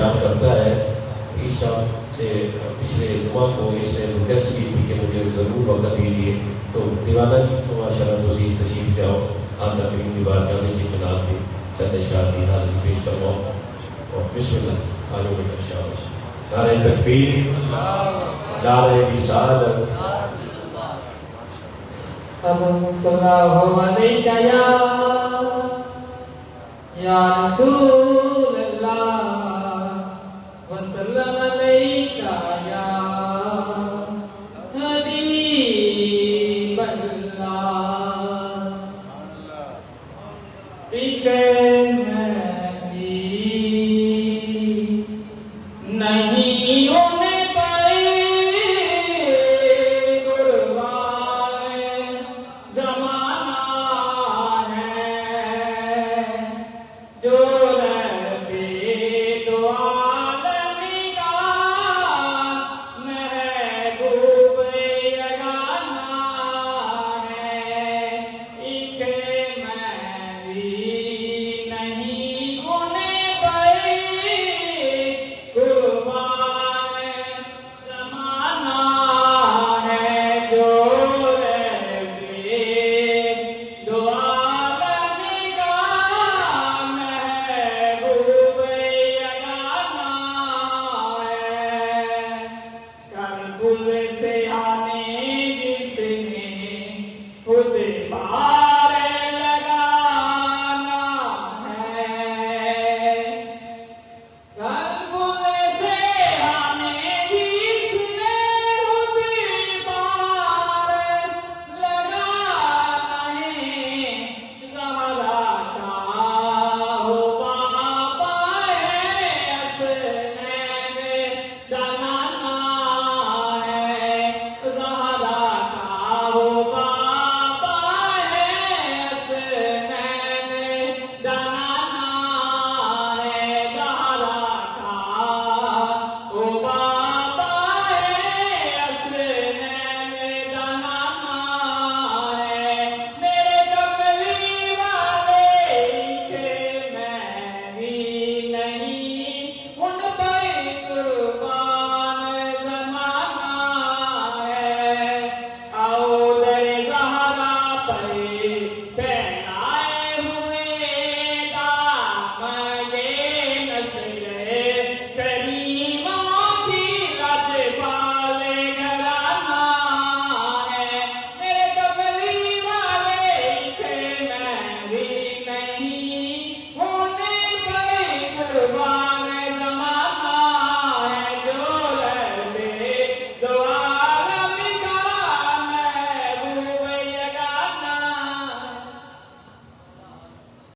बयान करता है। ईशा से पिछले जुमा को इसने रिक्वेस्ट की थी कि मुझे ज़रूर वक्त दीजिए, तो दीवाना जी को माशाअल्लाह तुसीं तशरीफ ले आओ, आका करीम की बारगाह में जितना दी चंद इशरात की हाजिरी पेश करवाओ और बिस्मिल्लाह आलो बेटा शाबाश। नारे तकबीर, नारे रिसालत, सल्लल्लाहु अलैका या रसूल अल्लाह व सल्लम